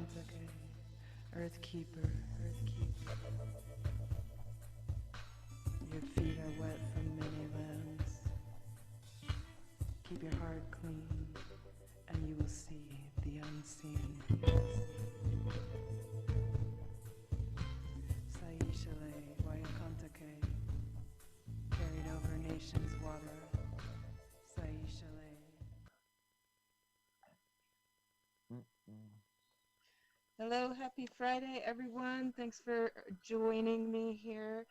Wangare, Earth Keeper, Earth Keeper. Your feet are wet from many lands. Keep your heart clean, and you will see the unseen. Saishale, Wayakantake, carried over nations' water. Saishale. Hello, happy Friday, everyone. Thanks for joining me here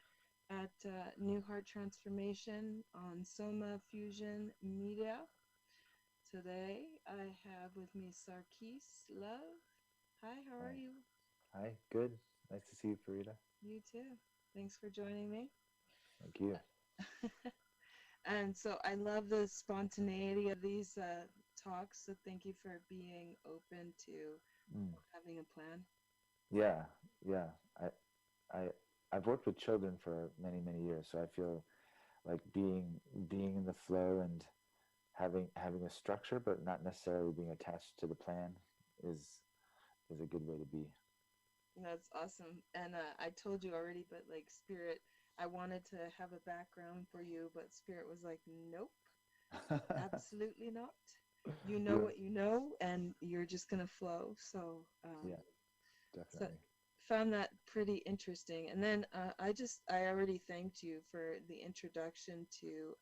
at New Heart Transformation on Soma Fusion Media. Today I have with me Sarkis Love. Hi, how are you? Hi, good. Nice to see you, Farida. You too. Thanks for joining me. Thank you. And so I love the spontaneity of these talks. So thank you for being open to Mm. having a plan. Yeah, yeah. I, I've worked with children for many, many years, so I feel like being in the flow and having a structure, but not necessarily being attached to the plan is a good way to be. That's awesome. And I told you already, but like Spirit, I wanted to have a background for you, but Spirit was like, nope, absolutely not. You know Yeah, what you know, and you're just gonna flow. So, yeah, so definitely. found that pretty interesting. And then I already thanked you for the introduction to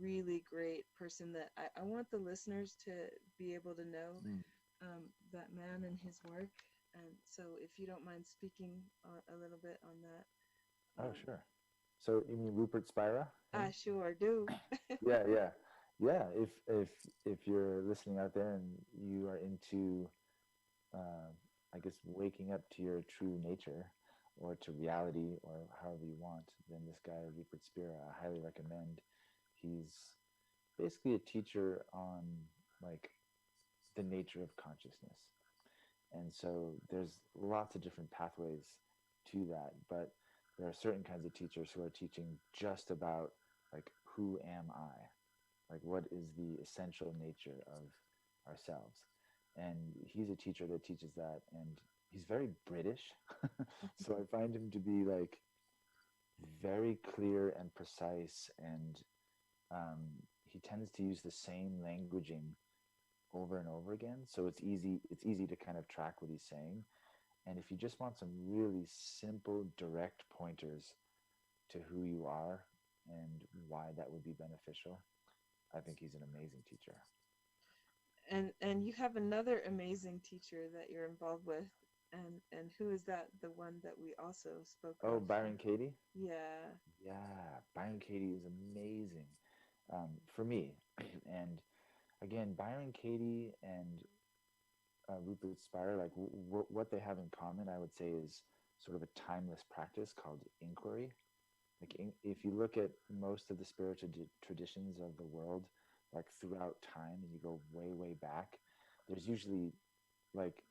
really great person that I want the listeners to be able to know Mm. that man and his work. And so, if you don't mind speaking a little bit on that, Oh, sure. So you mean Rupert Spira, him? I sure do. Yeah, yeah, yeah. If you're listening out there and you are into uh, I guess, waking up to your true nature or to reality or however you want, then this guy, Rupert Spira, I highly recommend. He's basically a teacher on like the nature of consciousness. And so there's lots of different pathways to that, but there are certain kinds of teachers who are teaching just about like who am I? Like what is the essential nature of ourselves? And he's a teacher that teaches that, and he's very British. So I find him to be like very clear and precise, and um, he tends to use the same languaging over and over again. So it's easy to kind of track what he's saying. And if you just want some really simple, direct pointers to who you are and why that would be beneficial, I think he's an amazing teacher. And you have another amazing teacher that you're involved with, and who is that? The one that we also spoke Oh, of. Byron Katie? Yeah. Yeah, Byron Katie is amazing for me. And again, Byron Katie and Rupert Spire, like what they have in common, I would say, is sort of a timeless practice called inquiry. Like if you look at most of the spiritual traditions of the world, like throughout time, and you go way, way back, there's usually like,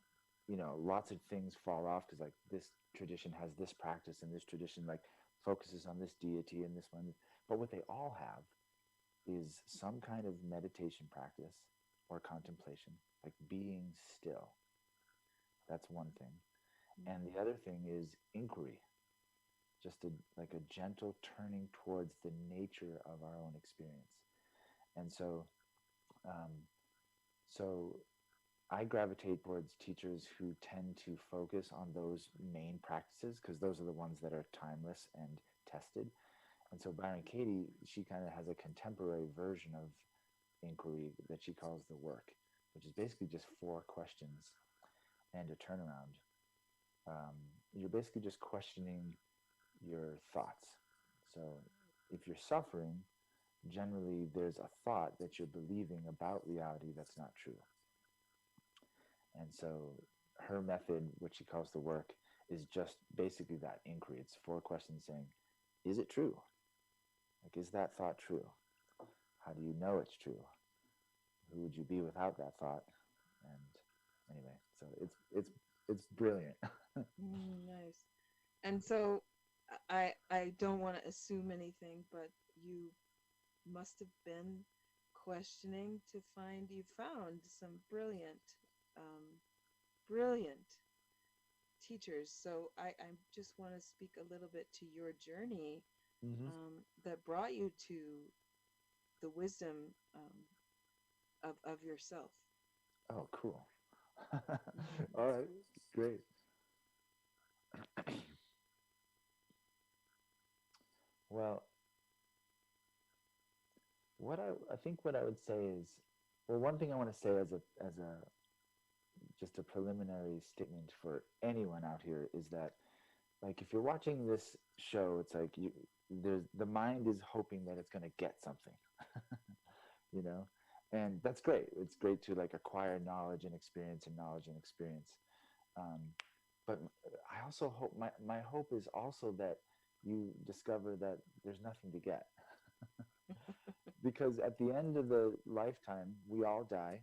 lots of things fall off because like this tradition has this practice and this tradition like focuses on this deity and this one. But what they all have is some kind of meditation practice or contemplation, like being still. That's one thing. And the other thing is inquiry, just like a gentle turning towards the nature of our own experience. And um, so I gravitate towards teachers who tend to focus on those main practices because those are the ones that are timeless and tested. And so Byron Katie, she kind of has a contemporary version of inquiry that she calls the work, which is basically just 4 questions and a turnaround. Um, you're basically just questioning your thoughts. So if you're suffering, generally there's a thought that you're believing about reality that's not true. And so her method, what she calls the work, is just basically that inquiry. It's 4 questions saying, is it true? Like, is that thought true? How do you know it's true? Who would you be without that thought? And anyway, so it's brilliant. Nice. And so I don't want to assume anything, but you must have been questioning to find you found some brilliant um, brilliant teachers. So I just want to speak a little bit to your journey Mm-hmm. that brought you to the wisdom of yourself. Oh, cool. Hmm. All right, great. Well, I think what I would say is, well, one thing I want to say as a just a preliminary statement for anyone out here is that, like, if you're watching this show, it's like there's the mind is hoping that it's going to get something, you know, and that's great. It's great to like acquire knowledge and experience and knowledge and experience. Um, but I also hope my hope is also that you discover that there's nothing to get. Because at the end of the lifetime, we all die,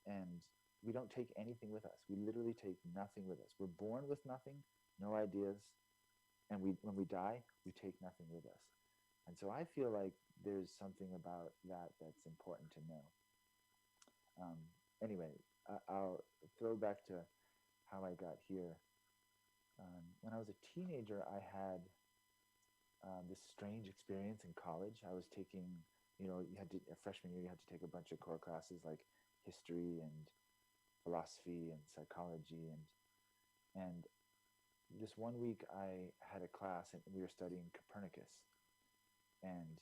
and we don't take anything with us. We literally take nothing with us. We're born with nothing, no ideas, and when we die, we take nothing with us. And so I feel like there's something about that that's important to know. Um, anyway, I'll throw back to how I got here. When I was a teenager, I had this strange experience in college. I was taking, you had to, a freshman year, you had to take a bunch of core classes like history and philosophy and psychology. And this one week, I had a class and we were studying Copernicus. And,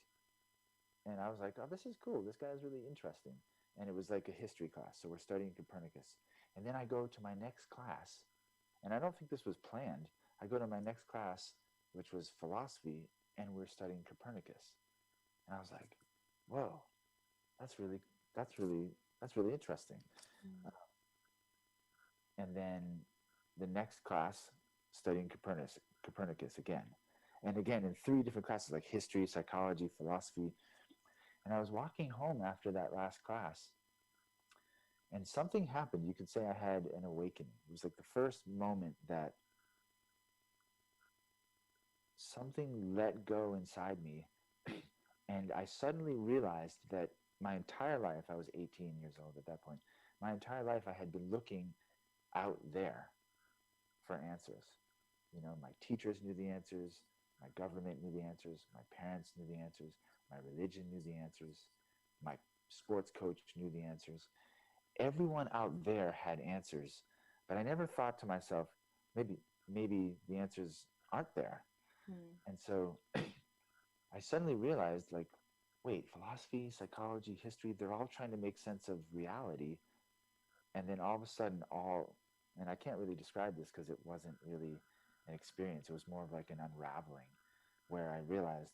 and I was like, oh, this is cool. This guy is really interesting. And it was like a history class. So we're studying Copernicus. And then I go to my next class, and I don't think this was planned. I go to my next class, which was philosophy, and we're studying Copernicus. And I was like, whoa, that's really, that's really, that's really interesting. Mm. And then the next class, studying Copernicus again. And again, in three different classes like history, psychology, philosophy. And I was walking home after that last class, and something happened. You could say I had an awakening. It was like the first moment that something let go inside me. And I suddenly realized that my entire life, I was 18 years old at that point, my entire life I had been looking out there for answers. You know, my teachers knew the answers, my government knew the answers, my parents knew the answers, my religion knew the answers, my sports coach knew the answers. Everyone out there had answers, but I never thought to myself, maybe the answers aren't there. Mm. And so I suddenly realized, like, wait, philosophy, psychology, history, they're all trying to make sense of reality. And then all of a sudden, and I can't really describe this because it wasn't really an experience. It was more of like an unraveling where I realized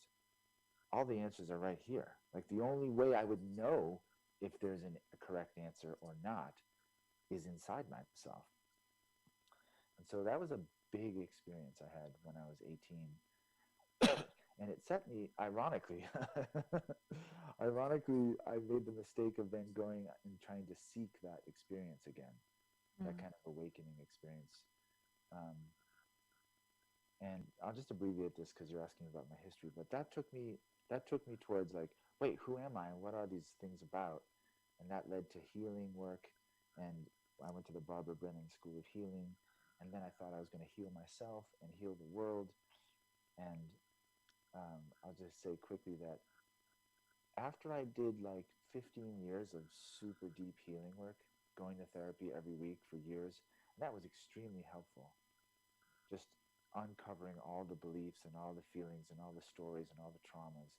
all the answers are right here. Like, the only way I would know if there's a correct answer or not is inside myself. And so that was a big experience I had when I was 18. And it set me, ironically, ironically, I made the mistake of then going and trying to seek that experience again, that Mm. kind of awakening experience. Um, and I'll just abbreviate this because you're asking about my history, but that took me towards like, wait, who am I and what are these things about? And that led to healing work, and I went to the Barbara Brennan School of Healing, and then I thought I was going to heal myself and heal the world. And I'll just say quickly that after I did like 15 years of super deep healing work, going to therapy every week for years, that was extremely helpful. Just uncovering all the beliefs and all the feelings and all the stories and all the traumas.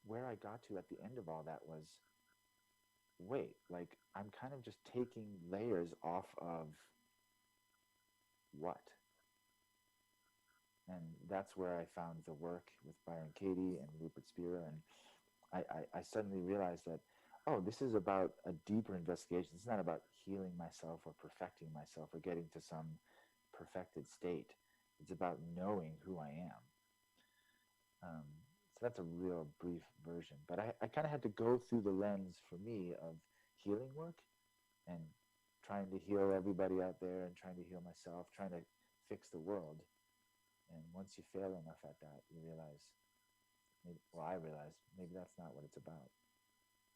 Where I got to at the end of all that was, wait, like I'm kind of just taking layers off of what? And that's where I found the work with Byron Katie and Rupert Spira. And I suddenly realized that, oh, this is about a deeper investigation. It's not about healing myself or perfecting myself or getting to some perfected state. It's about knowing who I am. So that's a real brief version. But I kind of had to go through the lens for me of healing work and trying to heal everybody out there and trying to heal myself, trying to fix the world. And once you fail enough at that, you realize, I realized maybe that's not what it's about.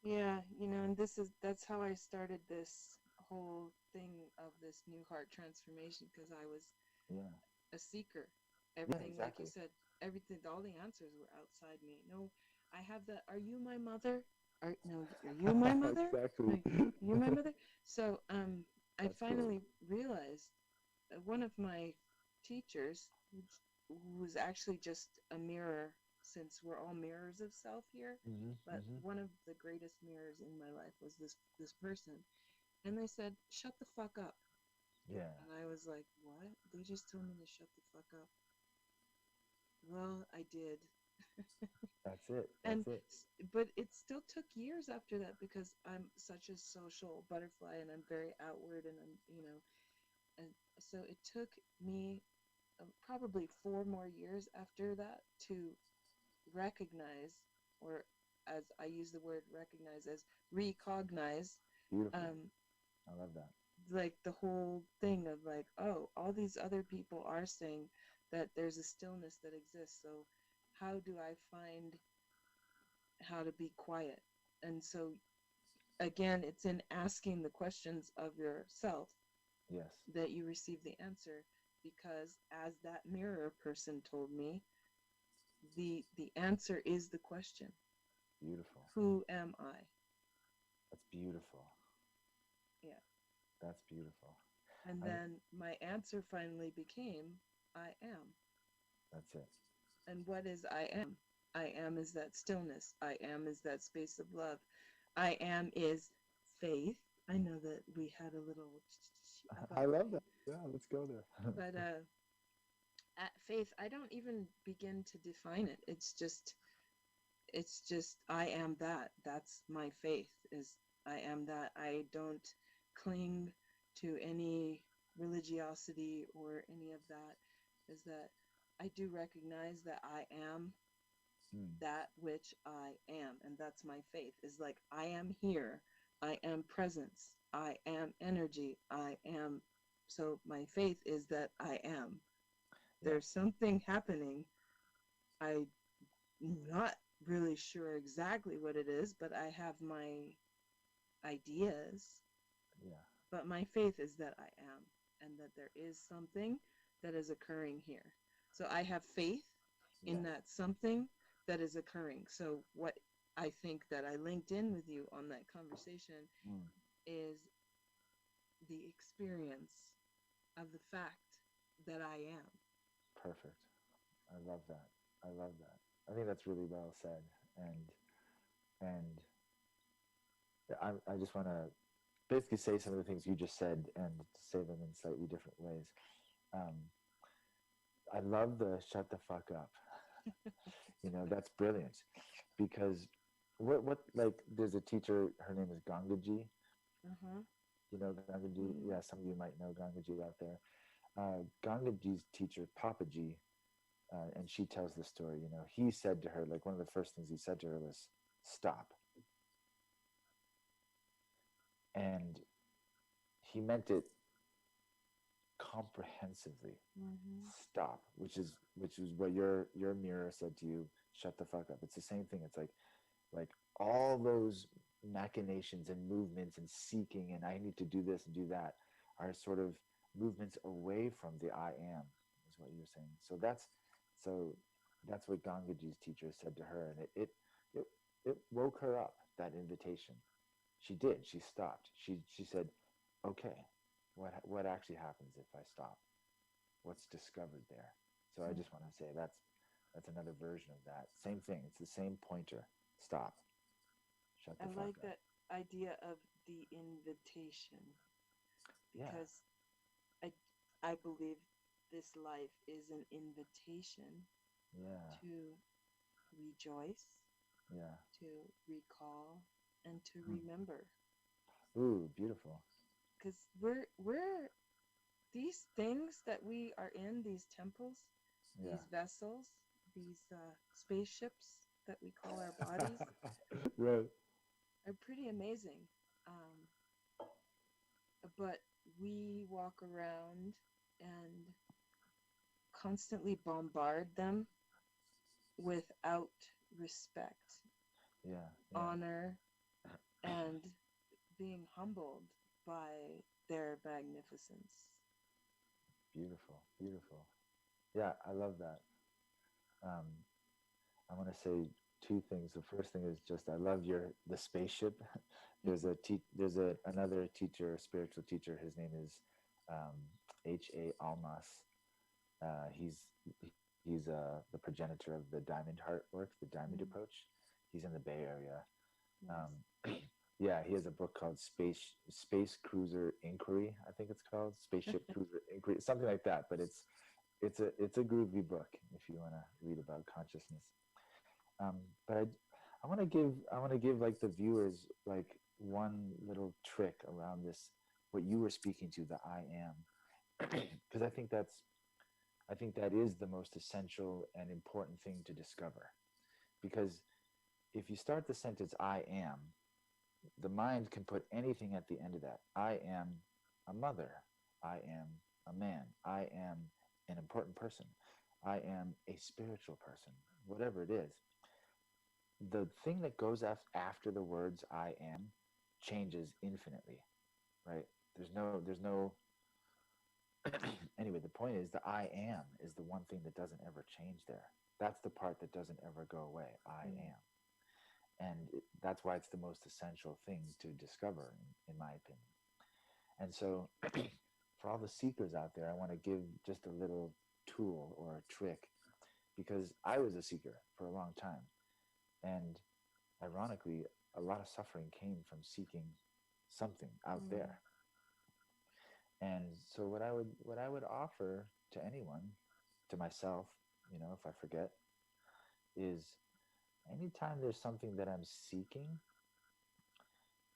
Yeah, and that's how I started this whole thing of this new heart transformation, because I was Yeah. a seeker. Yeah, Everything, like you exactly. said, everything, all the answers were outside me. No, I have the, are you my mother? Are you my mother? Exactly. Are you my mother? So, I That's cool. finally realized that one of my teachers, who was actually just a mirror, since we're all mirrors of self here, Hmm. but Hmm. one of the greatest mirrors in my life was this person, and they said, "Shut the fuck up." Yeah. And I was like, what? They just told me to shut the fuck up. Well, I did. That's it. And That's it. but it still took years after that, because I'm such a social butterfly and I'm very outward, and I'm. And so it took me probably 4 more years after that to recognize, or as I use the word recognize, as recognize, Beautiful. um, I love that. like the whole thing of like, oh, all these other people are saying that there's a stillness that exists. So how do I find how to be quiet? And so again, it's in asking the questions of yourself Yes. that you receive the answer, because as that mirror person told me, the answer is the question. Beautiful. Who am I? That's beautiful. Yeah. That's beautiful. And I. then my answer finally became, I am. That's it. And what is I am? I am is that stillness. I am is that space of love. I am is faith. I know that we had a little I about love faith, that. Yeah, let's go there. but at faith, I don't even begin to define it. It's just I am that. That's my faith, is I am that. I don't cling to any religiosity or any of that. Is that I do recognize that I am Mm. that which I am, and that's my faith. Is like I am here, I am presence, I am energy, I am. So my faith is that I am. Yes. There's something happening. I'm not really sure exactly what it is, but I have my ideas. Yeah. But my faith is that I am, and that there is something that is occurring here. So I have faith in Yes. that something that is occurring. So what I think that I linked in with you on that conversation Mm. is the experience of the fact that I am. Perfect. I love that. I love that. I think that's really well said. And I just want to basically say some of the things you just said and say them in slightly different ways. Um, I love the shut the fuck up. That's brilliant because what like there's a teacher, her name is Gangaji. Uh-huh. Gangaji. Mm-hmm. Yeah, some of you might know Gangaji out there. Gangaji's teacher, Papaji, and she tells the story. He said to her, like one of the first things he said to her was, "Stop," and he meant it comprehensively. Mm-hmm. Stop, which is what your mirror said to you. Shut the fuck up. It's the same thing. It's like all those machinations and movements and seeking and I need to do this and do that are sort of movements away from the I am, is what you're saying. So that's what Gangaji's teacher said to her, and it it woke her up, that invitation. She did. She stopped. She said, "Okay, what actually happens if I stop? What's discovered there?" So I just want to say that's another version of that. Same thing. It's the same pointer. Stop. Shut I the fuck like up. that idea of the invitation, Yeah. because I I believe this life is an invitation Yeah. to rejoice, Yeah. to recall, and to Hmm. remember. Ooh, beautiful. Because we're these things that we are in, these temples, Yeah. these vessels, these spaceships that we call our bodies, Right. are pretty amazing. Um, but we walk around and constantly bombard them without respect, Yeah. Yeah. honor, and being humbled. by their magnificence. Beautiful, beautiful. Yeah, I love that. Um, I want to say two things. The first thing is just I love your the spaceship. There's a another teacher, a spiritual teacher. His name is um, H.A. Almas. He's the progenitor of the Diamond Heart work, the Diamond Mm, approach. He's in the Bay Area. nice. Yeah, he has a book called Space Cruiser Inquiry. I think it's called Spaceship Cruiser Inquiry, something like that. But it's a groovy book if you want to read about consciousness. But I want to give like the viewers like one little trick around this, what you were speaking to, the I am, because I think that is the most essential and important thing to discover. Because if you start the sentence I am, the mind can put anything at the end of that. I am a mother. I am a man. I am an important person. I am a spiritual person. Whatever it is, the thing that goes after the words I am changes infinitely, right? There's no anyway, the point is the I am is the one thing that doesn't ever change there. That's the part that doesn't ever go away. I Mm, am. And that's why it's the most essential thing to discover, in my opinion. And so, for all the seekers out there, I want to give just a little tool or a trick because I was a seeker for a long time. And ironically, a lot of suffering came from seeking something out mm, there. And so what I would offer to anyone, to myself, if I forget, is anytime there's something that I'm seeking,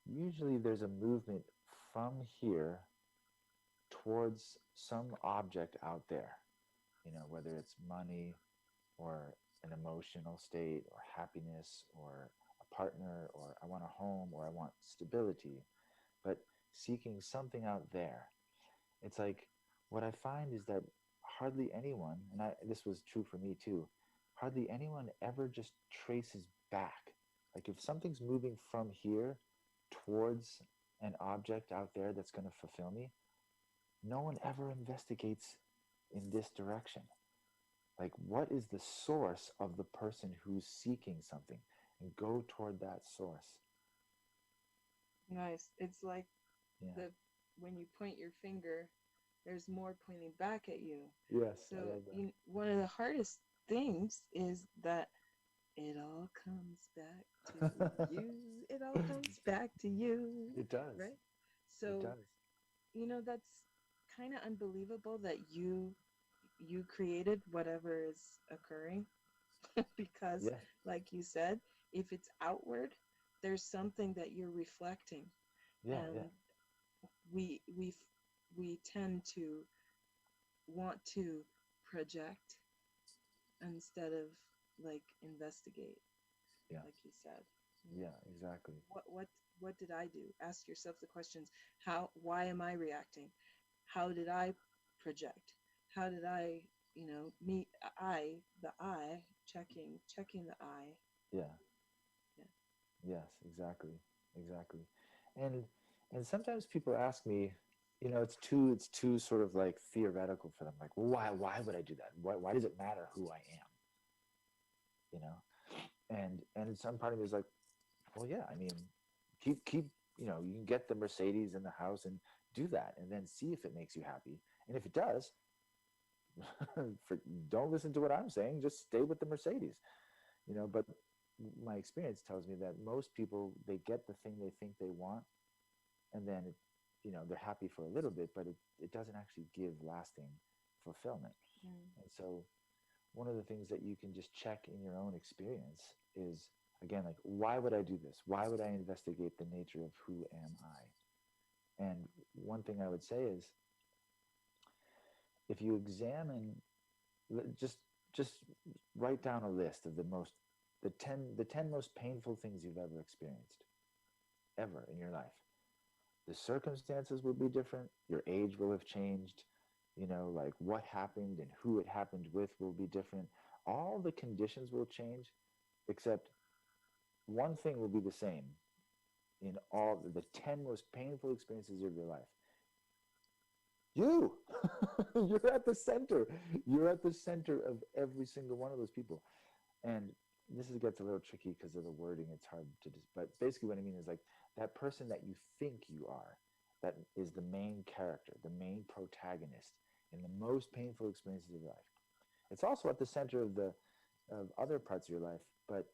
usually there's a movement from here towards some object out there, whether it's money or an emotional state or happiness or a partner or I want a home or I want stability, but seeking something out there. It's like what I find is that hardly anyone, and this was true for me too, hardly anyone ever just traces back. Like if something's moving from here towards an object out there that's going to fulfill me, no one ever investigates in this direction. Like, what is the source of the person who's seeking something? And go toward that source. nice. It's like Yeah. the when you point your finger, there's more pointing back at you. Yes, So I love that. one of the hardest things is that it all comes back to you. It all comes back to you, It does. right? It So does. that's kind of unbelievable that you created whatever is occurring because, Yeah. like you said, if it's outward, there's something that you're reflecting, Yeah. Yeah. and we we we tend to want to project instead of like investigate, Yeah. like you said. Yeah. Exactly. What did I do? Ask yourself the questions. Why am I reacting? How did I project? How did I, meet the I, checking the I. Yeah. Yeah. Yes. Exactly. Exactly. And and sometimes people ask me, it's too sort of like theoretical for them. Like, well, why would I do that? Why does it matter who I am? You know? And some part of me is like, well, yeah, I mean, keep you can get the Mercedes in the house and do that and then see if it makes you happy. And if it does, for, don't listen to what I'm saying, just stay with the Mercedes. But my experience tells me that most people, they get the thing they think they want, and then they're happy for a little bit, but it doesn't actually give lasting fulfillment. Mm. And so one of the things that you can just check in your own experience is, again, like, why would I do this? Why would I investigate the nature of who am I? And one thing I would say is, if you examine, just write down a list of the ten most painful things you've ever experienced, ever in your life. The circumstances will be different, your age will have changed, like what happened and who it happened with will be different. All the conditions will change, except one thing will be the same. in all the 10 most painful experiences of your life? You. You're at the center. You're at the center of every single one of those people. And this gets a little tricky because of the wording. It's hard to just, but basically what I mean is like that person that you think you are, that is the main character, the main protagonist in the most painful experiences of your life. It's also at the center of the of other parts of your life, but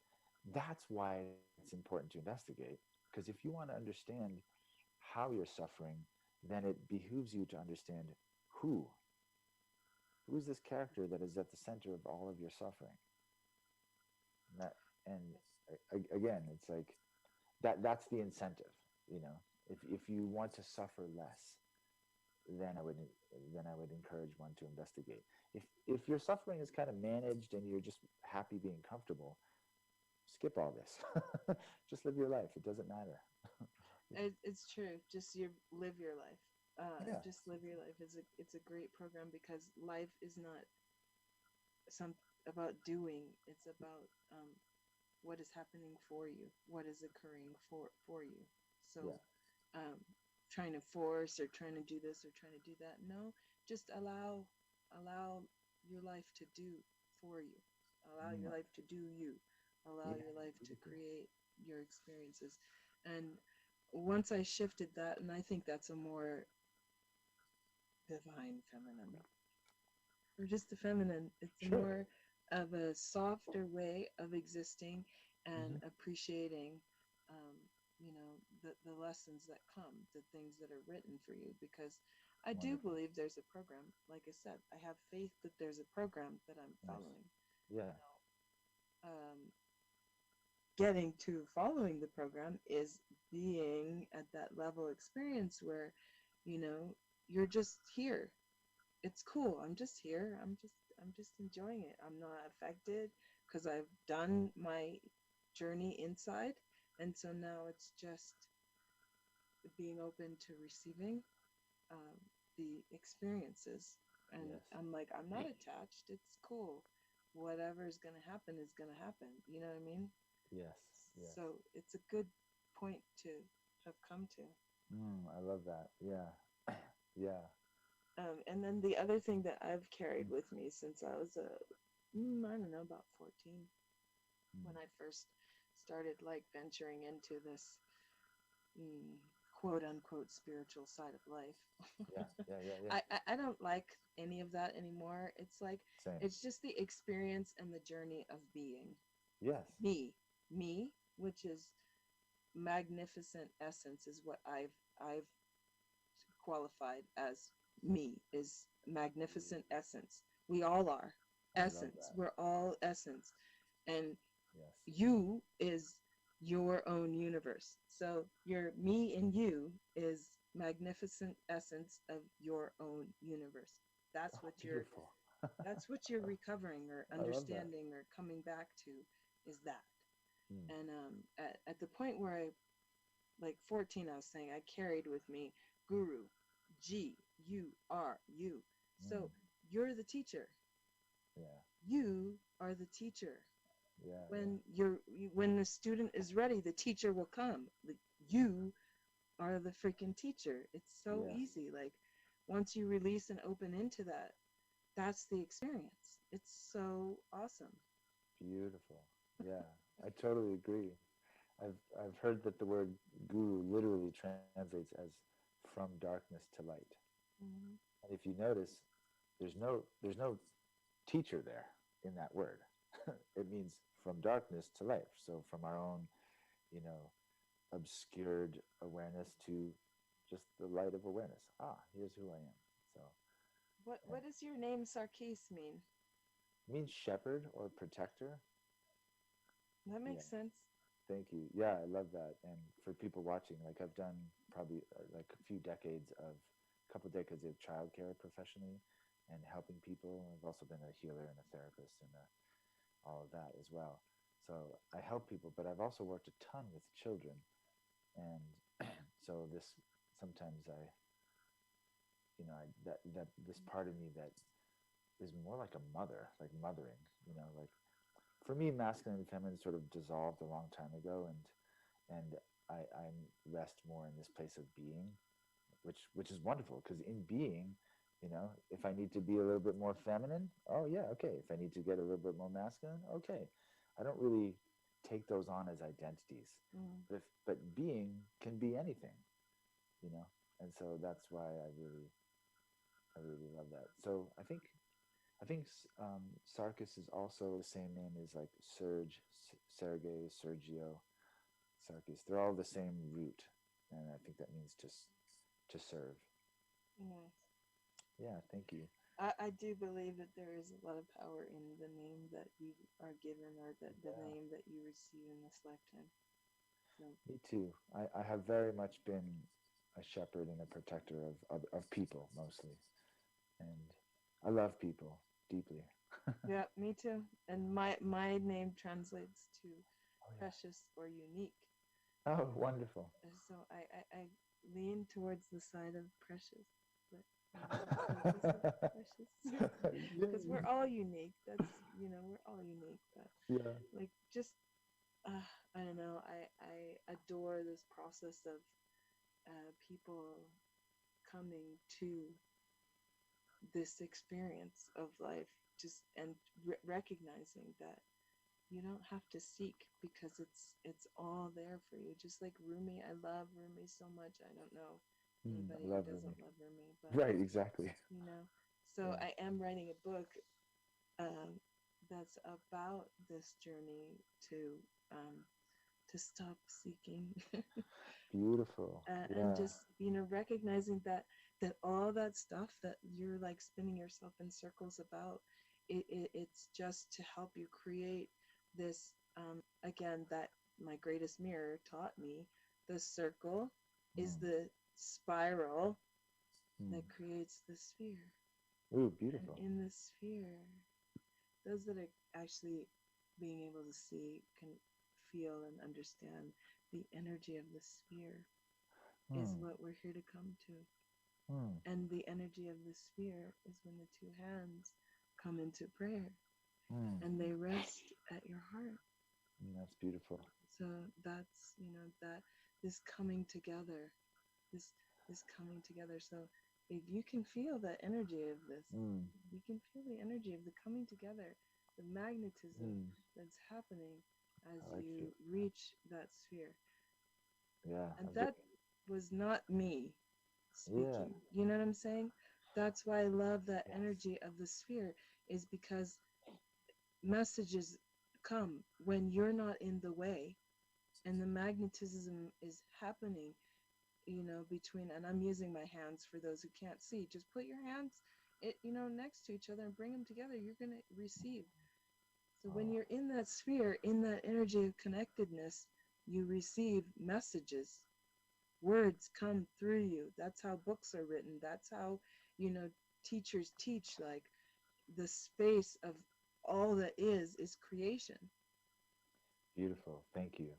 that's why it's important to investigate. Because if you want to understand how you're suffering, then it behooves you to understand who. Who is this character that is at the center of all of your suffering? And that, and again, it's like that's the incentive, you know. If you want to suffer less, then I would encourage one to investigate. If your suffering is kind of managed and you're just happy being comfortable, skip all this. Just live your life. It doesn't matter. It's true. Just live your life. Yeah. Just live your life. It's a great program because life is not some about doing. It's about what is happening for you, what is occurring for you. Yeah. So, um, trying to force or trying to do this or trying to do that. No, just allow your life to do for you. Allow Mm, your life to do you. Allow yeah. your life to Beautiful. create your experiences. And once I shifted that, and I think that's a more divine feminine, or just the feminine. It's Sure. more of a softer way of existing and Hmm. appreciating, um, the lessons that come, the things that are written for you. Because I do Wonderful. believe there's a program. Like I said, I have faith that there's a program that I'm Nice. following. Yeah. Getting to following the program is being at that level experience where, you know, you're just here. It's cool. I'm just here. I'm just enjoying it. I'm not affected because I've done my journey inside, and so now it's just being open to receiving um, the experiences. And Yes. I'm like, I'm not attached. It's cool. Whatever is gonna happen is gonna happen. You know what I mean? Yes. Yes. So it's a good point to have come to. I love that. Yeah. Yeah. And then the other thing that I've carried with me since I was I don't know, about 14, Mm. when I first started like venturing into this mm, quote unquote spiritual side of life. Yeah. Yeah. Yeah. Yeah. I don't like any of that anymore. It's like, Same. it's just the experience and the journey of being Yes. me, which is magnificent essence, is what I've qualified as. Me is magnificent essence. We all are I love essence. that. We're all essence. And Yes. you is your own universe. So your me and you is magnificent essence of your own universe. That's Oh, what you're beautiful. that's what you're recovering or I love that. understanding or coming back to, is that. Mm. And at the point where I, like 14, I was saying I carried with me guru, GURU. Mm. So you're the teacher. Yeah. You are the teacher. Yeah. Yeah. When the student is ready, the teacher will come. Like, you are the freaking teacher. It's so Yes. easy. Like, once you release and open into that, that's the experience. It's so awesome. Beautiful. Yeah. I totally agree. I've heard that the word guru literally translates as from darkness to light. Mm-hmm. And if you notice, there's no teacher there in that word. It means from darkness to light. So from our own, you know, obscured awareness to just the light of awareness. Ah, here's who I am. So, and What does your name Sarkis mean? it means shepherd or protector. That Yeah. makes sense. Thank you. Yeah, I love that. And for people watching, like I've done probably like a few decades of, a couple decades of childcare professionally and helping people. I've also been a healer and a therapist and all of that as well. So I help people, but I've also worked a ton with children. And so this, sometimes I, that this part of me that is more like a mother, like mothering, like for me, masculine and feminine sort of dissolved a long time ago. And and I rest more in this place of being, which is wonderful because in being, if I need to be a little bit more feminine, oh yeah, okay. If I need to get a little bit more masculine, okay. I don't really take those on as identities, Mm. but being can be anything, and so that's why I really love that. So I think Sarkis is also the same name as like Serge, Sergey, Sergio, Sarkis. They're all the same root, and I think that means to serve. Nice. Yeah, thank you. I do believe that there is a lot of power in the name that you are given or the Yeah, name that you receive in this lifetime. So, me too. I have very much been a shepherd and a protector of people mostly, and I love people deeply. yeah, me too. And my name translates to Oh yeah. precious or unique. Oh, wonderful. So I lean towards the side of precious, but focus of precious, because Yay. we're all unique. That's we're all unique. But Yeah. like just I don't know. I adore this process of people coming to this experience of life, just and recognizing that you don't have to seek because it's all there for you. Just like Rumi, I love Rumi so much. I don't know I anybody who love Rumi. doesn't love Rumi, but Right, exactly. you know. So Yeah. I am writing a book um, that's about this journey um, to stop seeking Beautiful. and Yeah. just recognizing that all that stuff that you're like spinning yourself in circles about, it's just to help you create this again that my greatest mirror taught me. The circle is Mm. the spiral Mm. that creates the sphere, Ooh, and beautiful. in the sphere, those that are actually being able to see can feel and understand the energy of the sphere is Mm. what we're here to come to. Mm. And the energy of the sphere is when the two hands come into prayer Mm. and they rest at your heart. That's beautiful. So that's, that this coming together, this this coming together. So if you can feel the energy of this, Mm. you can feel the energy of the coming together, the magnetism Mm. that's happening as I like you it. reach that sphere. Yeah. And that was not me Yeah. speaking. You know what I'm saying? That's why I love that Yes. energy of the sphere, is because messages come when you're not in the way and the magnetism is happening, between, and I'm using my hands for those who can't see. Just put your hands next to each other and bring them together. You're going to receive. So when Oh. you're in that sphere, in that energy of connectedness, you receive messages. Words come through you. That's how books are written. That's how, teachers teach. Like the space of all that is creation. Beautiful. Thank you.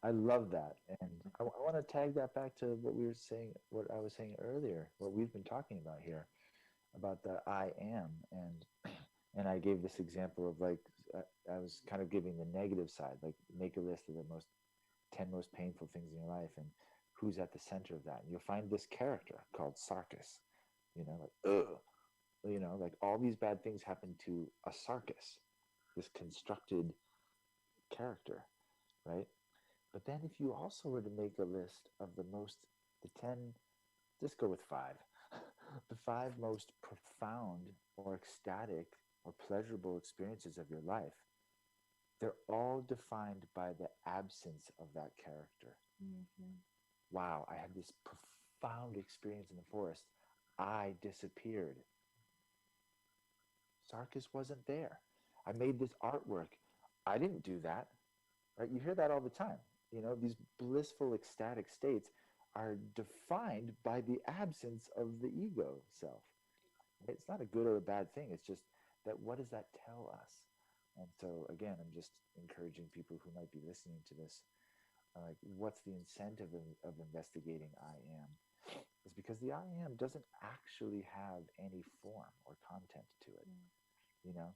I love that. And I want to tag that back to what we were saying, what I was saying earlier, what we've been talking about here, about the I am. And I gave this example of like, I was kind of giving the negative side, like make a list of the 10 most painful things in your life and who's at the center of that. And you'll find this character called Sarkis, like, ugh, like all these bad things happen to a Sarkis, this constructed character, right? But then if you also were to make a list of the 10, just go with five, the five most profound or ecstatic or pleasurable experiences of your life, they're all defined by the absence of that character. Mm-hmm. Wow, I had this profound experience in the forest. I disappeared. Sarkis wasn't there. I made this artwork. I didn't do that. Right? You hear that all the time. These blissful, ecstatic states are defined by the absence of the ego self. It's not a good or a bad thing. It's just that what does that tell us? And so, again, I'm just encouraging people who might be listening to this, like, what's the incentive of investigating I am? Is because the I am doesn't actually have any form or content to it, Mm. you know,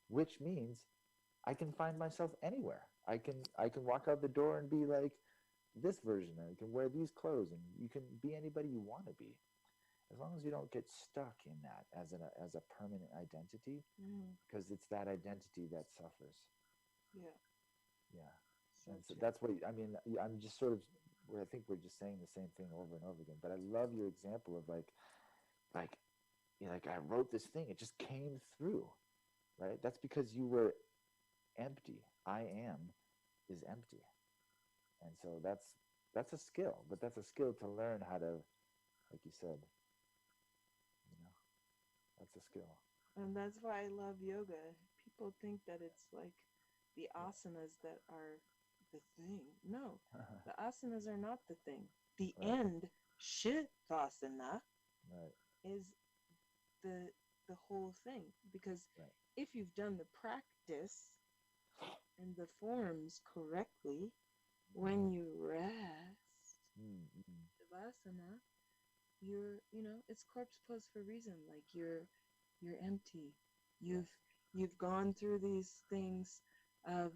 which means I can find myself anywhere. I can walk out the door and be like this version. I can wear these clothes, and you can be anybody you want to be, as long as you don't get stuck in that as a permanent identity, Mm. because it's that identity that suffers. Yeah. Yeah. So And so true. that's what I mean. I'm just sort of where I think we're just saying the same thing over and over again. But I love your example of like like I wrote this thing, it just came through, right? That's because you were empty. I am is empty. And so that's a skill, but that's a skill to learn how to, like you said, you know, that's a skill. And that's why I love yoga. People think that it's like the Yeah. asanas that are the thing. No, the asanas are not the thing. The Right. end shavasana Right. is the the whole thing, because Right. if you've done the practice and the forms correctly, when you rest Mm-hmm. shavasana, it's corpse pose for a reason. Like you're empty. Yes. You've gone through these things of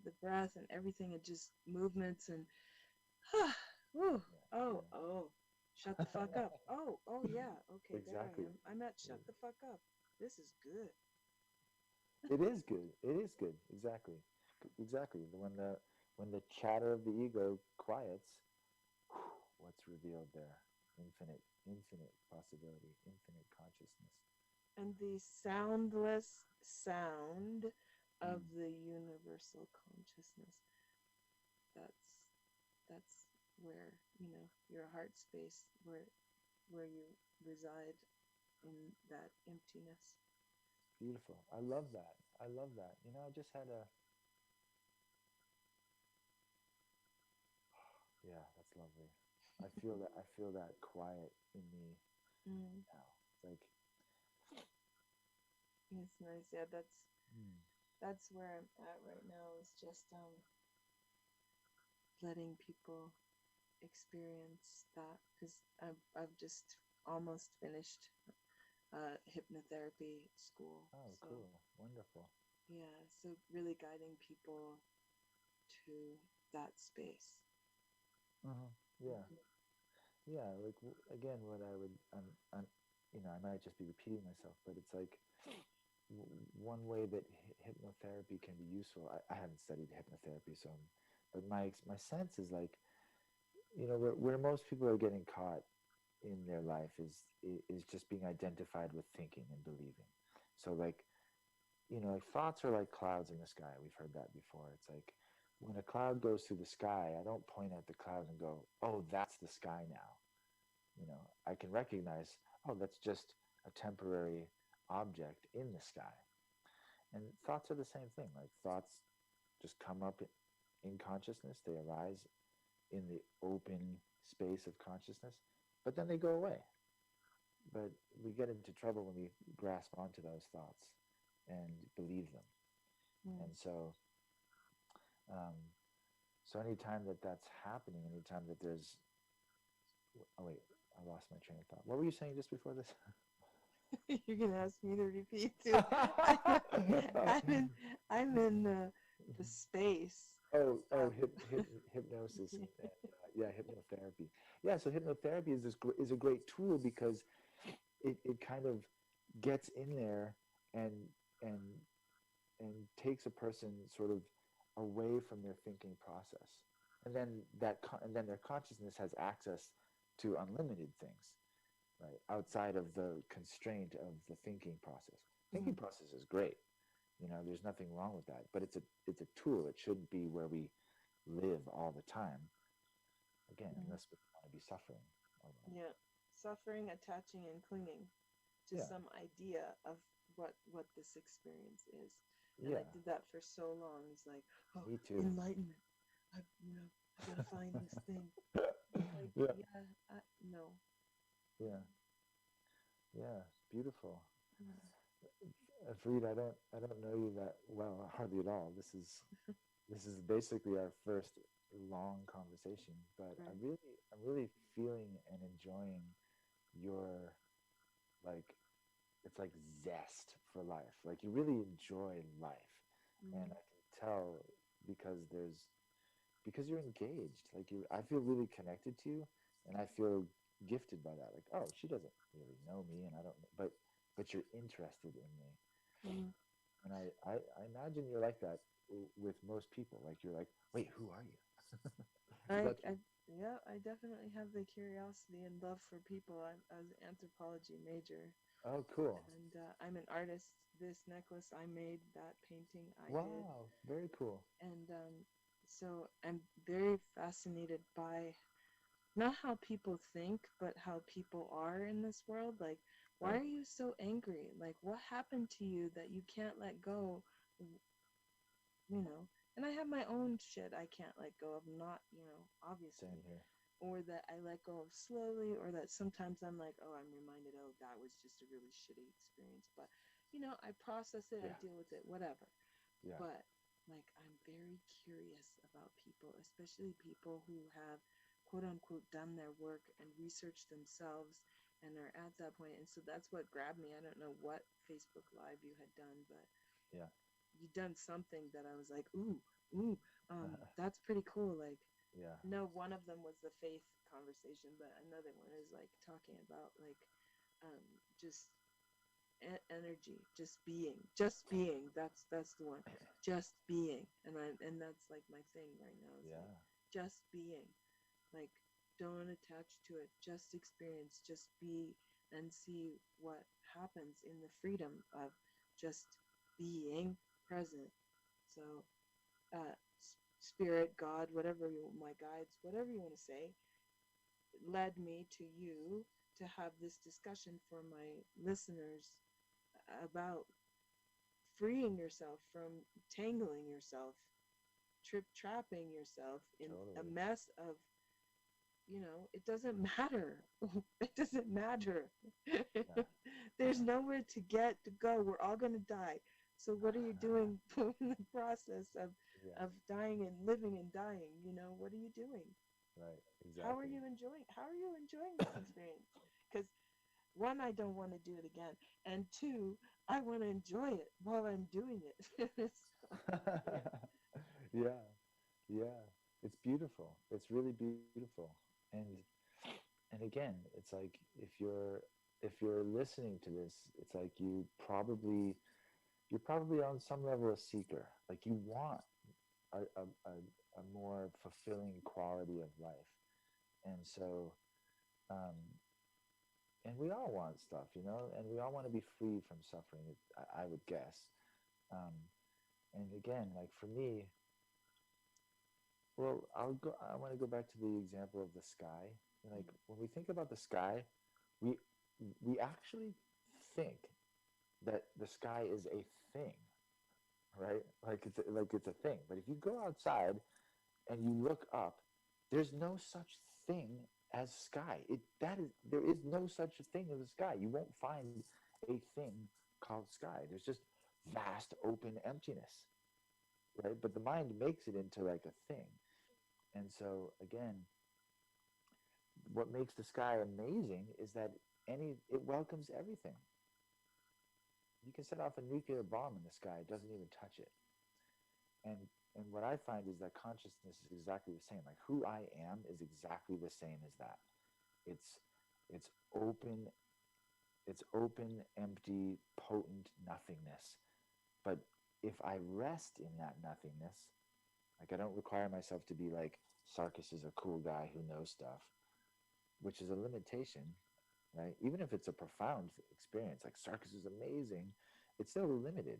the breath and everything, and just movements and whew, Yeah. oh, shut the fuck up. Oh yeah, okay, there I Exactly. am. I'm at shut the fuck up. This is good. It is good. It is good. Exactly. Exactly. When the chatter of the ego quiets, what's revealed there? Infinite, infinite possibility, infinite consciousness. And the soundless sound of Mm. the universal consciousness. That's where, your heart space, where you reside in that emptiness. Beautiful. I love that. I love that. I just had a, yeah, that's lovely. I feel that quiet in me Mm, now. It's like, it's nice. Yeah, mm, that's where I'm at right now. Is just letting people experience that, because I've just almost finished hypnotherapy school. oh, So cool, wonderful. yeah, so really guiding people to that space. Uh-huh. Yeah. Mhm. Yeah, like again, what I would, I might just be repeating myself, but it's like one way that hypnotherapy can be useful. I haven't studied hypnotherapy, so, but my sense is like, where most people are getting caught in their life is just being identified with thinking and believing. So like, like thoughts are like clouds in the sky. We've heard that before. It's like when a cloud goes through the sky, I don't point at the cloud and go, "Oh, that's the sky now." I can recognize, oh, that's just a temporary object in the sky. And thoughts are the same thing. Like thoughts just come up in consciousness, they arise in the open space of consciousness, but then they go away. But we get into trouble when we grasp onto those thoughts and believe them. Mm. And um, so anytime that that's happening, anytime that there's, oh wait, I lost my train of thought. What were you saying just before this? You're gonna ask me to repeat too. I'm, I'm in I'm in the space Oh, of hypnosis and yeah, hypnotherapy. Yeah, so hypnotherapy is a great tool because it kind of gets in there and and and takes a person sort of away from their thinking process, and then and then their consciousness has access to unlimited things, right, outside of the constraint of the thinking process. Thinking mm, process is great. There's nothing wrong with that, but it's a tool. It shouldn't be where we live all the time. Again, mm, unless we want to be suffering. All the yeah, suffering, attaching, and clinging to Yeah, some idea of what this experience is. And I yeah, did that for so long. It's like, oh, me too. enlightenment. I I gotta find this thing. It's like, Yeah, yeah, no. yeah, yeah. Beautiful. Mm, Fareed, I don't know you that well, hardly at all. This is basically our first long conversation, but right. I'm really feeling and enjoying your, like, it's like zest for life. Like you really enjoy life. and Mm. I can tell because because you're engaged. Like I feel really connected to you, and I feel gifted by that. Like, oh, she doesn't really know me, and I don't, but you're interested in me, Mm. and I imagine you're like that with most people. Like you're like, wait, who are you? Is I, that true? I, yeah, I definitely have the curiosity and love for people. I was an anthropology major, Oh, cool. and I'm an artist. This necklace I made, that painting I did, Wow, very cool. and so I'm very fascinated by not how people think, but how people are in this world. Like, why Right. are you so angry? Like, what happened to you that you can't let go? You know, and I have my own shit I can't let go of, not, Same obviously, here. or that I let go of slowly, or that sometimes I'm like, oh, I'm reminded, oh, that was just a really shitty experience. But, I process it, I Yeah. deal with it, whatever. Yeah. But, like, I'm very curious about people, especially people who have, quote unquote, done their work and researched themselves and are at that point. And so that's what grabbed me. I don't know what Facebook Live you had done, but Yeah. you done something that I was like, ooh, that's pretty cool. Like, Yeah. no, one of them was the faith conversation, but another one is like talking about like, um, just energy, just being. That's the one, just being, and that's like my thing right now. Is like Yeah. just being, like don't attach to it, just experience, just be, and see what happens in the freedom of just being present. So, spirit, God, whatever you, my guides, whatever you want to say, led me to you to have this discussion for my listeners about freeing yourself from tangling yourself, trapping yourself in a Totally. mess of, it doesn't matter. It doesn't matter. Yeah. There's nowhere to go. We're all going to die. So what are you doing in the process Yeah. of dying and living and dying? What are you doing? Right. Exactly. How are you enjoying this experience? Because one, I don't want to do it again, and two, I want to enjoy it while I'm doing it. So, yeah. Yeah. Yeah. It's beautiful. It's really beautiful. And and again, it's like if you're listening to this, it's like you're probably on some level a seeker. Like you want a more fulfilling quality of life. And so um, and we all want stuff, and we all want to be free from suffering, I would guess. Um, and again, like for me, well, I want to go back to the example of the sky. Like Mm. when we think about the sky, we we actually think that the sky is a thing, right? Like it's a thing. But if you go outside and you look up, there's no such thing as sky. There is no such a thing as a sky. You won't find a thing called sky. There's just vast open emptiness, right? But the mind makes it into like a thing. And so again, what makes the sky amazing is that it welcomes everything. You can set off a nuclear bomb in the sky, it doesn't even touch it. And and what I find is that consciousness is exactly the same. Like who I am is exactly the same as that. It's it's open, it's open, empty, potent nothingness. But if I rest in that nothingness, like I don't require myself to be like Sarkis is a cool guy who knows stuff, which is a limitation, right? Even if it's a profound experience, like Sarkis is amazing, it's still limited.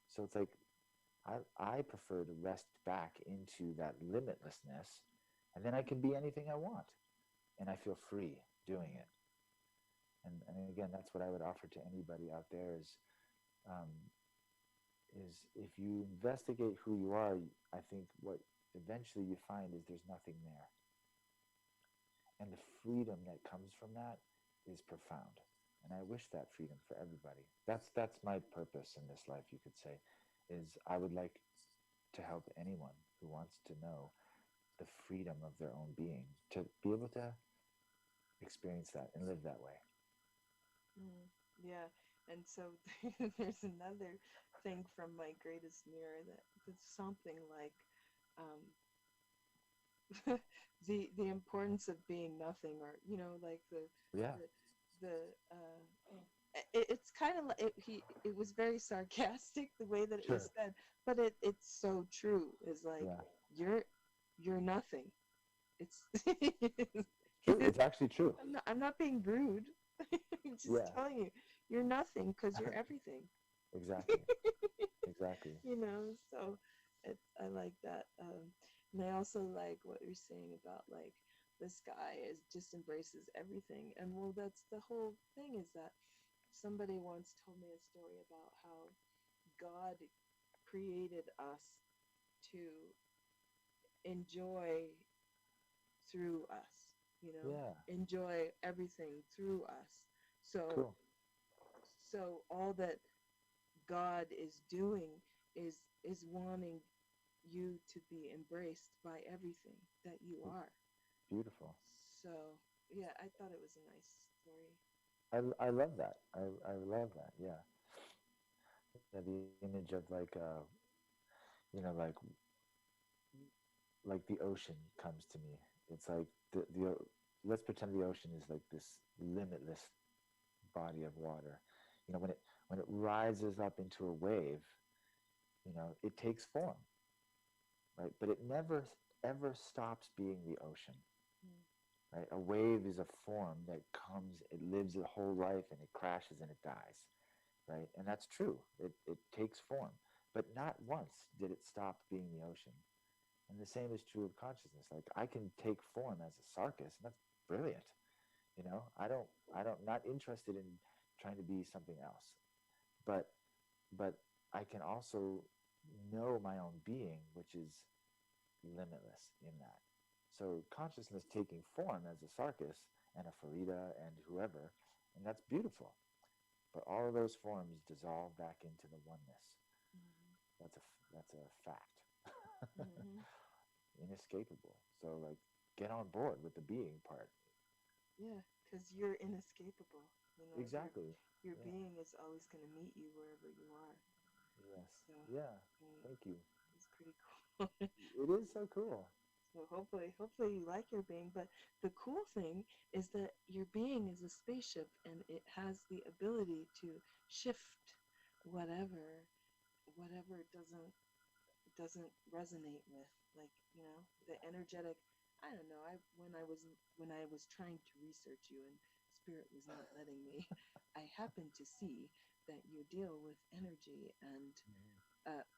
So it's like I prefer to rest back into that limitlessness, and then I can be anything I want, and I feel free doing it. And again, that's what I would offer to anybody out there um, is if you investigate who you are, I think what eventually you find is there's nothing there, and the freedom that comes from that is profound. And I wish that freedom for everybody. That's my purpose in this life, you could say, is I would like to help anyone who wants to know the freedom of their own being to be able to experience that and live that way. Mm, yeah, and so there's another. think from my greatest mirror that it's something like um, the importance of being nothing, or like Yeah, the it's kind of like it was very sarcastic the way that it sure. was said, but it's so true. Is like Yeah, you're you're nothing. It's true. It's actually true. I'm not being rude. I'm just Yeah, telling you, you're nothing because you're everything. exactly. Exactly. So I like that. And I also like what you're saying about like this guy is just embraces everything. And well, that's the whole thing, is that somebody once told me a story about how God created us to enjoy through us, Yeah, enjoy everything through us. So cool. so all that God is doing is wanting you to be embraced by everything that you are. Beautiful. So yeah, I thought it was a nice story. I love that. I love that. Yeah. Yeah, the image of like the ocean comes to me. It's like the let's pretend the ocean is like this limitless body of water. When it rises up into a wave, it takes form, right? But it never ever stops being the ocean, Mm. right? A wave is a form that comes, it lives a whole life, and it crashes and it dies, right? And that's true. It takes form, but not once did it stop being the ocean. And the same is true of consciousness. Like I can take form as a sarcas, and that's brilliant. I don't not interested in trying to be something else. But but I can also know my own being, which is limitless in that. So consciousness taking form as a sarcas and a Farida and whoever, and that's beautiful. But all of those forms dissolve back into the oneness. Mhm. That's a fact. Mhm. Inescapable. So like get on board with the being part. Yeah, because you're inescapable. Your Exactly. your Yeah. being is always going to meet you wherever you are. Yes. So Yeah. mm, Thank you. it's pretty cool. It is so cool. So hopefully you like your being. But the cool thing is that your being is a spaceship, and it has the ability to shift whatever whatever doesn't resonate with, like, the energetic. I don't know. When I was trying to research you and spirit was not letting me, I happened to see that you deal with energy and Mhm.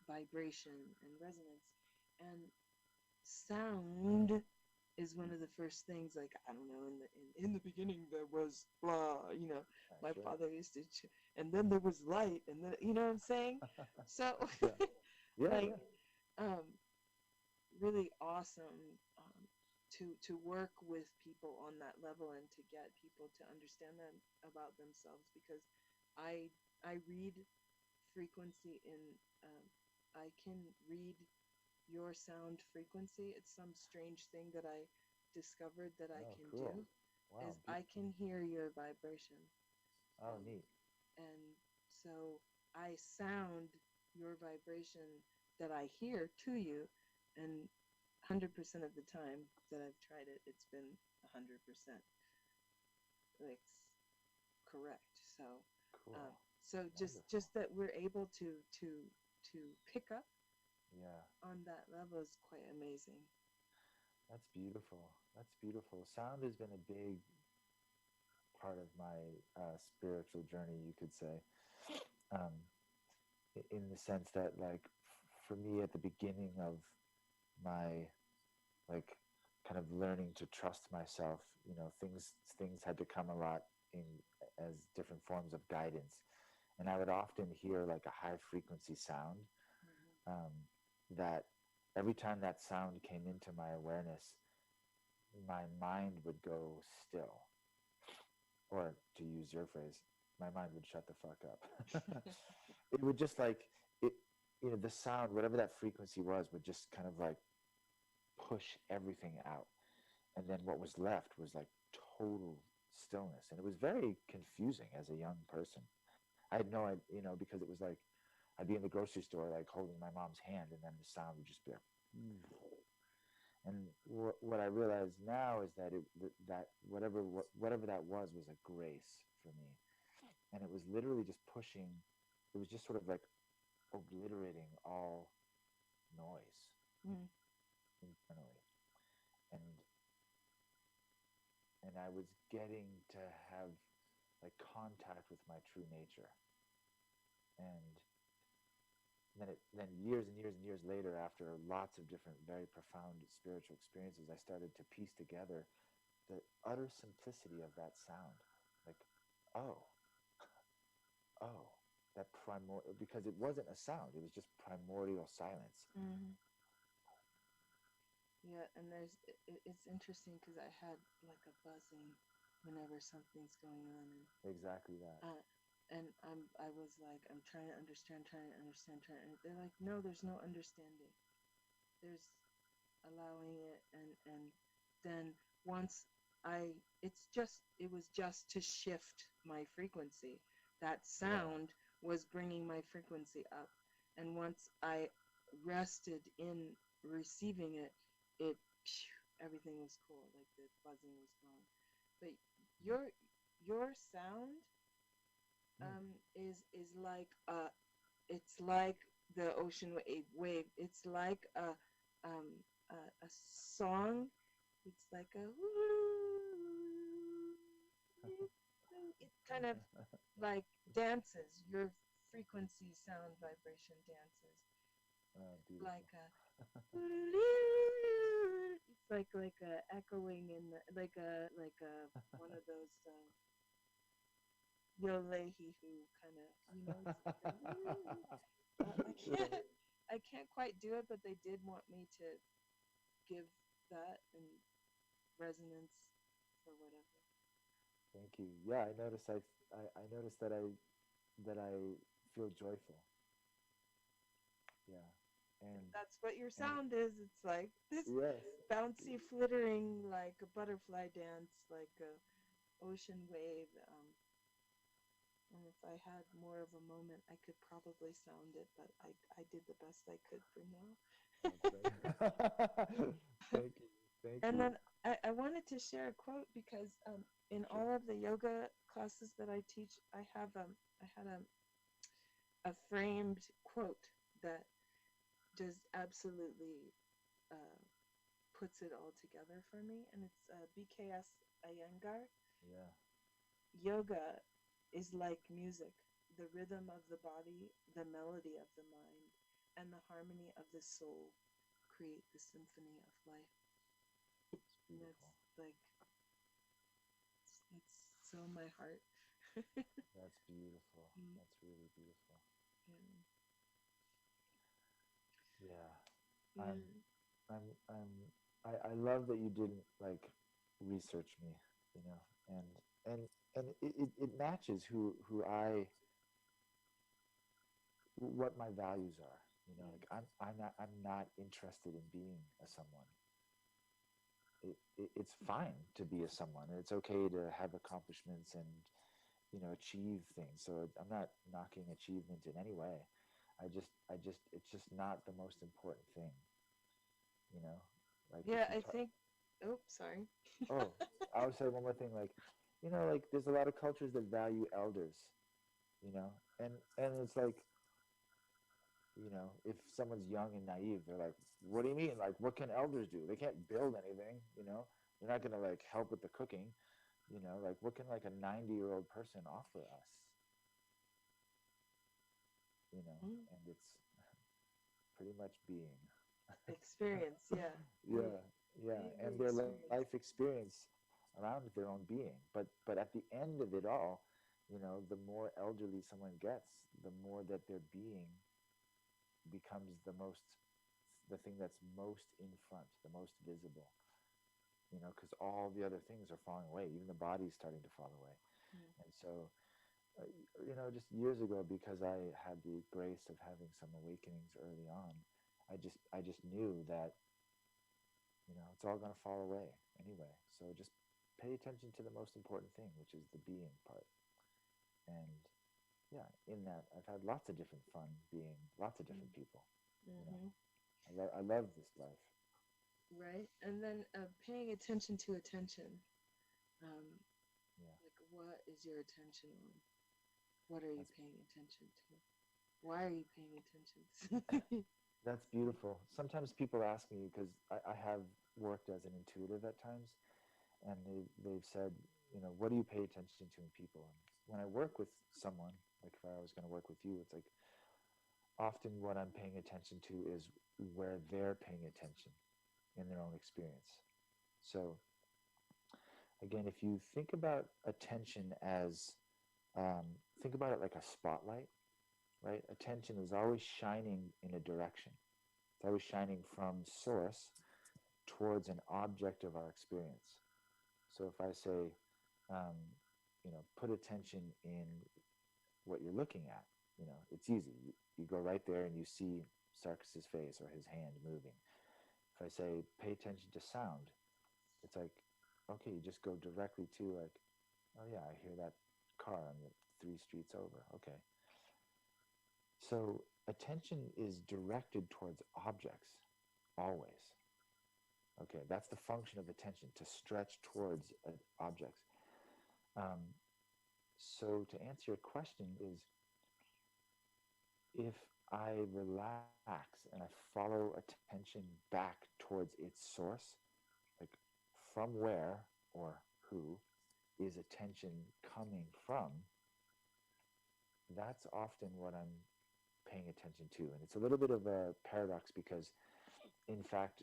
vibration and resonance, and sound is one of the first things. Like, I don't know, in the beginning there was blah, my Sure. father used to and then there was light, and then, you know what I'm saying. So Yeah. Yeah. like, Yeah. um really awesome, to work with people on that level and to get people to understand them about themselves, because I I read frequency in, um, I can read your sound frequency. It's some strange thing that I discovered that I Oh, can cool. do, Wow. is I Beautiful. can hear your vibration. Oh, um, neat. and so I sound your vibration that I hear to you, and 100% of the time that I've tried it, it's been 100% like correct. So, Cool. um, so Wonderful. just that we're able to pick up Yeah. on that level is quite amazing. That's beautiful. That's beautiful. Sound has been a big part of my spiritual journey, you could say, um, in the sense that, like, for me, at the beginning of my, like, kind of learning to trust myself, things had to come a lot in as different forms of guidance, and I would often hear like a high frequency sound, Mm-hmm. um, that every time that sound came into my awareness, my mind would go still, or to use your phrase, my mind would shut the fuck up. It would just like it, the sound, whatever that frequency was, would just kind of like push everything out, and then what was left was like total stillness, and it was very confusing as a young person. I had no idea, because it was like I'd be in the grocery store, like holding my mom's hand, and then the sound would just be like, and what I realize now is that that whatever that was a grace for me, and it was literally just pushing. It was just sort of like obliterating all noise Mm. internally, and I was getting to have like contact with my true nature, and then years and years and years later, after lots of different very profound spiritual experiences, I started to piece together the utter simplicity of that sound. Like, oh, oh, that primordial, because it wasn't a sound, it was just primordial silence. Hmm. Yeah, and it's interesting because I had like a buzzing whenever something's going on, Exactly that. and I was like, I'm trying to understand, and they're like, no, there's no understanding. There's allowing it, and then once I, it was just to shift my frequency. That Yeah. sound was bringing my frequency up, and once I rested in receiving it, it everything was cool. Like the buzzing was gone. But your your sound Mm. is like it's like the ocean wave. It's like a song. It's like a it kind of like dances. Your frequency, sound, vibration dances Beautiful. like a. It's like a echoing in the, like a one of those Yolehi who kind of, it's like a. I Yeah. can't I can't quite do it, but they did want me to give that and resonance for whatever. Thank you. Yeah, I noticed that I feel joyful. Yeah, That's what your and sound is. It's like this yes, bouncy, flittering, like a butterfly dance, like a ocean wave. And if I had more of a moment, I could probably sound it, but I did the best I could for now. thank you, thank And you. then I wanted to share a quote because in Sure. all of the yoga classes that I teach, I had a framed quote that just absolutely uh, puts it all together for me, and it's BKS Iyengar. Yeah, Yoga is like music, the rhythm of the body, the melody of the mind, and the harmony of the soul create the symphony of life. it's And beautiful. it's so my heart. That's beautiful. Mm, That's really beautiful. and Yeah, I'm, yeah. I'm, I'm, I love that you didn't like research me, you know, and and it matches what my values are. You know, like Mm, I'm not interested in being a someone. It's fine to be a someone. It's okay to have accomplishments and achieve things. So I'm not knocking achievement in any way. I just it's just not the most important thing. You know, like if yeah, you I talk. think. Oh, sorry. Oh, I would say one more thing. Like, like there's a lot of cultures that value elders. And it's like if someone's young and naive, they're like, what do you mean? Like, what can elders do? They can't build anything. They're not going to like help with the cooking. Like what can like a 90-year-old person offer us? Mm, And it's pretty much being. experience, yeah. Yeah, yeah, Be and the their life experience. experience around their own being. But at the end of it all, the more elderly someone gets, the more that their being becomes the thing that's most in front, the most visible. Because all the other things are falling away. Even the body's starting to fall away. Mm, And so, just years ago, because I had the grace of having some awakenings early on, I just knew that it's all going to fall away anyway. So just pay attention to the most important thing, which is the being part. And yeah, in that I've had lots of different fun being lots of different people. You know, Mm-hmm. I love this life. Right. And then paying attention to attention. Um, Yeah, like, what is your attention on? What are you that's paying attention to? Why are you paying attention? that's beautiful. Sometimes people ask me because I have worked as an intuitive at times, and they've said, you know, what do you pay attention to in people? And when I work with someone, like if I was going to work with you, it's like often what I'm paying attention to is where they're paying attention in their own experience. So again, if you think about attention as think about it like a spotlight, right? Attention is always shining in a direction. It's always shining from source towards an object of our experience. So if I say, um, you know, put attention in what you're looking at, you know, it's easy. You go right there and you see Sarkis's face or his hand moving. If I say, pay attention to sound, it's like, okay, you just go directly to like, oh yeah, I hear that car on the 3 streets over. Okay. So attention is directed towards objects always. Okay, that's the function of attention, to stretch towards objects. Um, so to answer your question is, if I relax and I follow attention back towards its source, like from where or who is attention coming from, that's often what I'm paying attention to. And it's a little bit of a paradox because, in fact,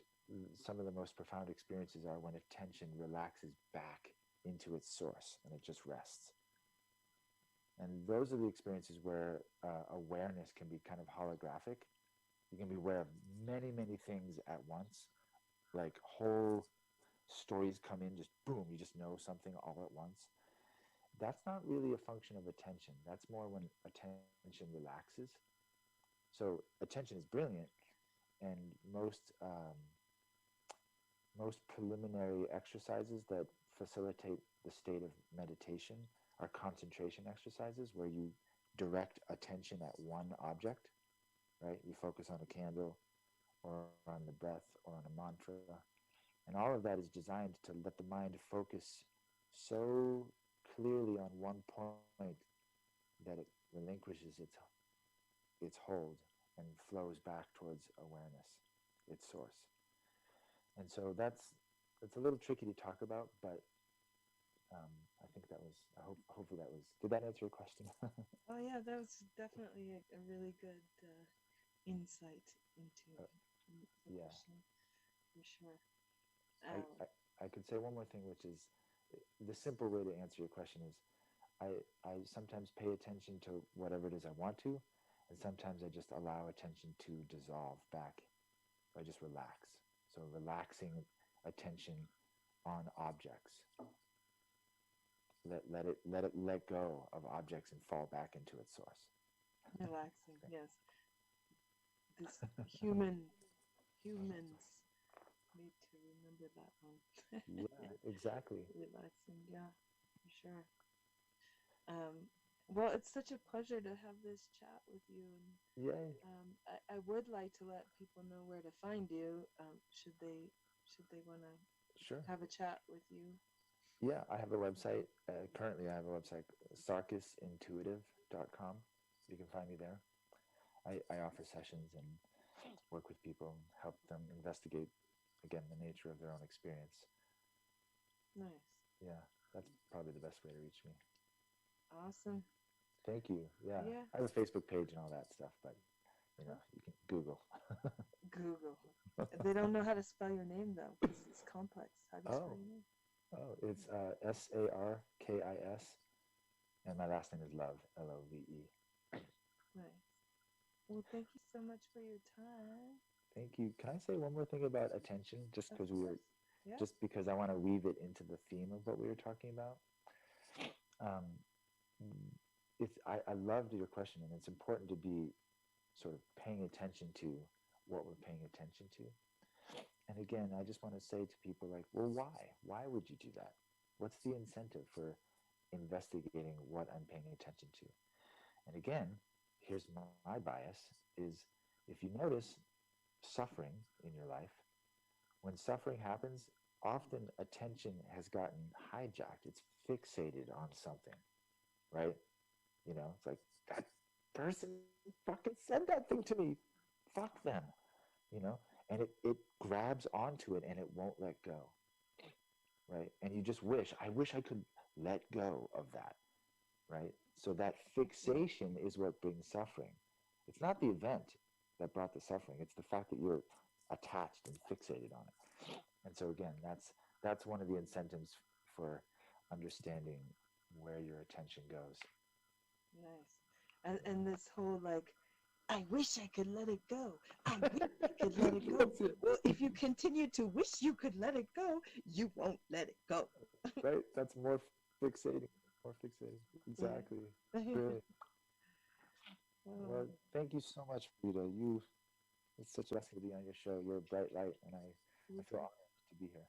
some of the most profound experiences are when attention relaxes back into its source and it just rests. And those are the experiences where awareness can be kind of holographic. You can be aware of many, many things at once, like whole stories come in, just boom, you just know something all at once. That's not really a function of attention. That's more when attention relaxes. So attention is brilliant, and most preliminary exercises that facilitate the state of meditation are concentration exercises where you direct attention at one object, right? You focus on a candle or on the breath or on a mantra. And all of that is designed to let the mind focus so clearly on one point that it relinquishes its hold and flows back towards awareness, its source. And so that's a little tricky to talk about, but I think that was. Hopefully that was. Did that answer your question? Oh yeah, that was definitely a really good insight into uh, the yeah, question for sure. I, Um, I I could say one more thing, which is the simple way to answer your question is I sometimes pay attention to whatever it is I want to, and sometimes I just allow attention to dissolve back. I just relax. So relaxing attention on objects. Let it let go of objects and fall back into its source. Relaxing, yes. This humans need to remember that one. Yeah, exactly. Relaxing, yeah, for sure. Um, well, it's such a pleasure to have this chat with you, and Yay. I would like to let people know where to find you. Should they want to Sure. have a chat with you? Yeah, I have a website. Currently, I have a website, sarkisintuitive.com. You can find me there. I offer sessions and work with people and help them investigate, again, the nature of their own experience. Nice, Yeah, that's probably the best way to reach me. awesome. Thank you. Yeah, Yeah. I have a Facebook page and all that stuff, but you know, you can Google. Google. They don't know how to spell your name though, because it's complex. How do you spell Oh, your name? oh, it's Sarkis, and my last name is Love, Love. Nice. Well, thank you so much for your time. Thank you. Can I say one more thing about attention? Of course. Yeah. Just because I want to weave it into the theme of what we were talking about. Um, I loved your question, and it's important to be sort of paying attention to what we're paying attention to. And again, I just want to say to people like, well, why? Why would you do that? What's the incentive for investigating what I'm paying attention to? And again, here's my bias is if you notice suffering in your life, when suffering happens, often attention has gotten hijacked. It's fixated on something, right? It's like that person fucking said that thing to me. Fuck them, you know? And it grabs onto it and it won't let go, right? And you just I wish I could let go of that, right? So that fixation is what brings suffering. It's not the event that brought the suffering. It's the fact that you're attached and fixated on it. And so again, that's one of the incentives for understanding where your attention goes. Nice. And this whole like, I wish I could let it go. I wish I could let it go. That's it. Well, if you continue to wish you could let it go, you won't let it go. Right? That's more fixating. More fixating. Exactly. Yeah. Brilliant. Oh, Well, thank you so much, Frida. It's such a blessing to be on your show. You're a bright light, and I feel super. honored to be here.